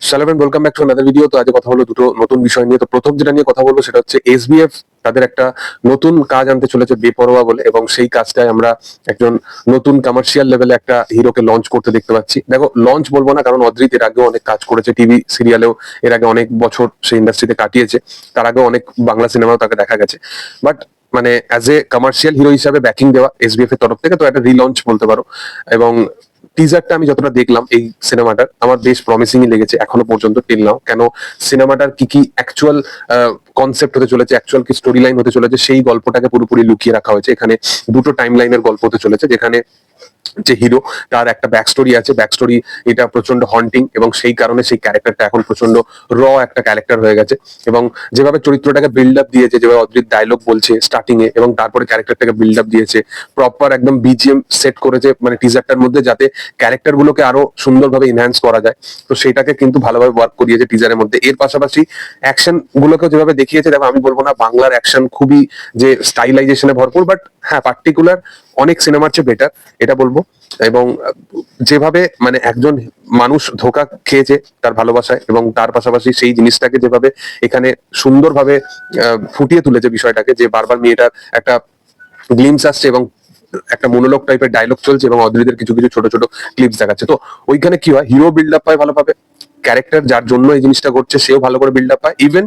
Hello and welcome back to another video. তো আজ কথা হলো দুটো নতুন বিষয় নিয়ে। তো প্রথম যেটা নিয়ে কথা বলবো সেটা হচ্ছে এসবিএফ তাদের একটা নতুন কাজ আনতে চলেছে বেপরোয়া বলে, এবং সেই কাজটায় আমরা একজন নতুন কমার্শিয়াল লেভেলে একটা হিরোকে লঞ্চ করতে দেখতে পাচ্ছি। দেখো, লঞ্চ বলবো না, কারণ অদ্রিত এর আগেও অনেক কাজ করেছে, টিভি সিরিয়ালেও এর আগে অনেক বছর সেই ইন্ডাস্ট্রিতে কাটিয়েছে, তার আগেও অনেক বাংলা সিনেমাও তাকে দেখা গেছে। বাট মানে অ্যাজ এ কমার্শিয়াল হিরো হিসাবে ব্যাকিং দেওয়া এসবিএফ এর তরফ থেকে, তো একটা রিলঞ্চ বলতে পারো। এবং টিজারটা আমি যতটা দেখলাম এই সিনেমাটার, আমার বেশ প্রমিসিংই লেগেছে এখনো পর্যন্ত টিল নাও। কেন সিনেমাটার কি কি অ্যাকচুয়াল কনসেপ্ট হতে চলেছে, অ্যাকচুয়াল কি স্টোরি লাইন হতে চলেছে, সেই গল্পটাকে পুরোপুরি লুকিয়ে রাখা হয়েছে। এখানে দুটো টাইম লাইনের গল্প হতে চলেছে, যেখানে যে হিরো তার একটা ব্যাক স্টোরি আছে, ব্যাক স্টোরি এটা প্রচন্ড হন্টিং, এবং সেই কারণে সেই ক্যারেক্টারটা এখন প্রচন্ড র একটা ক্যারেক্টার হয়ে গেছে। এবং যেভাবে চরিত্রটাকে বিল্ড আপ দিয়েছে, যেভাবে অদ্রিত ডায়লগ বলছে স্টার্টিং এ, এবং তারপরে ক্যারেক্টারটাকে বিল্ড আপ দিয়েছে, প্রপার একদম বিজিএম সেট করেছে মানে টিজারটার মধ্যে, যাতে ক্যারেক্টার গুলোকে আরো সুন্দরভাবে ইনহ্যান্স করা যায়। তো সেটাকে কিন্তু ভালোভাবে ওয়ার্ক করিয়েছে টিজারের মধ্যে। এর পাশাপাশি অ্যাকশন গুলোকে যেভাবে দেখিয়েছে, দেখো আমি বলবো না বাংলার অ্যাকশন খুবই যে স্টাইলাইজেশনে ভরপুর, বাট হ্যাঁ পার্টিকুলার অনেক সিনেমার চেয়ে বেটার এটা বলবো। এবং যেভাবে মানে একজন মানুষ ধোঁকা খেয়েছে তার ভালোবাসায়, এবং তার পাশাপাশি সেই জিনিসটাকে যেভাবে এখানে সুন্দরভাবে ফুটিয়ে তুলেছে বিষয়টাকে, যে বারবার মেয়েটার একটা গ্লিমস আসছে এবং একটা মনোলগ টাইপের ডায়লগ চলছে, এবং অদ্রিতের কিছু কিছু ছোট ছোট ক্লিপস দেখাচ্ছে। তো ওইখানে কি হয়, হিরো বিল্ড আপ পায় ভালোভাবে, ক্যারেক্টার যার জন্য এই জিনিসটা করছে সেও ভালো করে বিল্ড আপ পায়, ইভেন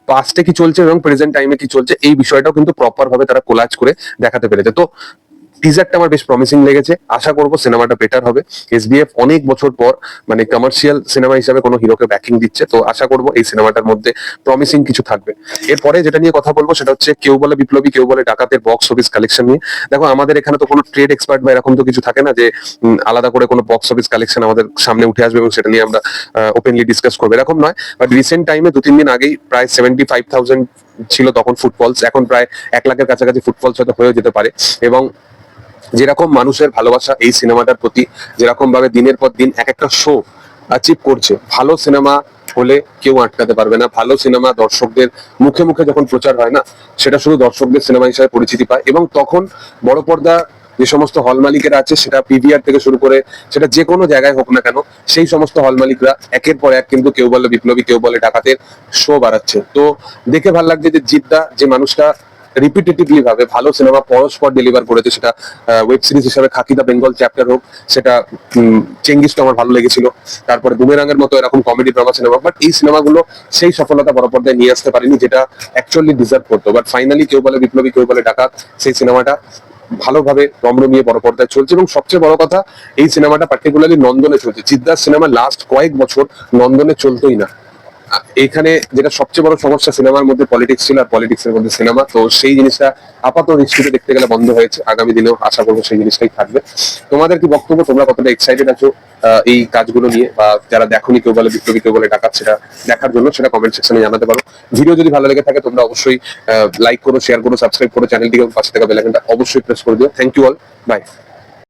পাস্টে কি চলছে এবং প্রেজেন্ট টাইমে কি চলছে এই বিষয়টাও কিন্তু প্রপার ভাবে তারা কোলাজ করে দেখাতে পেরেছে। তো টিজারটা আমার বেশ প্রমিসিং লেগেছে, আশা করবো সিনেমাটা বেটার হবে। এসবিএফ অনেক বছর পর মানে কমার্শিয়াল সিনেমা হিসাবে কোনো হিরোকে ব্যাকিং দিচ্ছে, তো আশা করবো এই সিনেমাটার মধ্যে প্রমিসিং কিছু থাকবে। এরপরে যেটা নিয়ে কথা বলবো সেটা হচ্ছে কেউ বলে বিপ্লবী কেউ বলে ডাকাতের বক্স অফিস কালেকশন নিয়ে। দেখো, আমাদের এখানে তো কোনো ট্রেড এক্সপার্ট বা এরকম তো কিছু থাকে না যে আলাদা করে কোনো বক্স অফিস কালেকশন আমাদের সামনে উঠে আসবে এবং সেটা নিয়ে আমরা ওপেনলি ডিসকাস করবো, এরকম নয়। বাট রিসেন্ট টাইমে 2-3 দিন আগেই প্রায় 75,000 ছিল তখন ফুটফলস, এখন প্রায় 1 লাখের কাছাকাছি ফুটফলস হয়তো হয়েও যেতে পারে। এবং যেরকম মানুষের ভালোবাসা এই সিনেমাটার প্রতি, যেরকম ভাবে দিনের পর দিন এক একটা শো অ্যাচিভ করছে, ভালো সিনেমা হলে কেউ আটকাতে পারবে না। ভালো সিনেমা দর্শকদের মুখে মুখে যখন প্রচার হয় না, সেটা শুধু দর্শকদের সিনেমা হিসেবে পরিচিতি পায়, এবং তখন বড় পর্দা যে সমস্ত হল মালিকেরা আছে, সেটা পিভিআর থেকে শুরু করে সেটা যে কোনো জায়গায় হোক না কেন, সেই সমস্ত হল মালিকরা একের পর এক কিন্তু কেউ বলে বিপ্লবী কেউ বলে ডাকাতের শো বাড়াচ্ছে। তো দেখে ভালো লাগছে যে জিদ্দা যে মানুষটা রিপিটেটিভলি ভাবে ভালো সিনেমা পরস্পর ডেলিভার করেছে, সেটা ওয়েব সিরিজ হিসেবে খাকি দা বেঙ্গল চ্যাপ্টার হোক, সেটা চেঙ্গিস তো আমার ভালো লেগেছিল, তারপরে বুমেরাং এর মতো এরকম কমেডি ড্রামা সিনেমা। বাট এই সিনেমাগুলো সেই সফলতা বড় পর্দায় নিয়ে আসতে পারেনি, যেটা অ্যাকচুয়ালি ডিজার্ভ করতো। বাট ফাইনালি কেউ বলে বিপ্লবী কেউ বলে ডাকাত, সেই সিনেমাটা ভালোভাবে রমরমিয়ে বড় পর্দায় চলছে। এবং সবচেয়ে বড় কথা, এই সিনেমাটা পার্টিকুলারলি নন্দনে চলছে। জিদ্দার সিনেমা লাস্ট কয়েক বছর নন্দনে চলতোই না। এখানে যেটা সবচেয়ে বড় সমস্যা, সিনেমার মধ্যে পলিটিক্স ছিল, আর পলিটিক্স এর মধ্যে সিনেমা, তো সেই জিনিসটা আপাতত দৃষ্টিতে দেখতে গেলে বন্ধ হয়েছে। আগামী দিনেও আশা করবো সেই জিনিসটাই থাকবে। তোমাদের কি বক্তব্য, তোমরা কতটা এক্সাইটেড আছো এই কাজগুলো নিয়ে, বা যারা দেখোনি কেউ বলে বিপ্লবী কেউ বলে ডাকাত সেটা দেখার জন্য, সেটা কমেন্ট সেকশনে জানাতে পারো। ভিডিও যদি ভালো লেগে থাকে তোমরা অবশ্যই লাইক করো, শেয়ার করো, সাবস্ক্রাইব করো চ্যানেলটিকে, পাশে থাকা বেল আইকনটা অবশ্যই প্রেস করে দিও। Thank you all, by.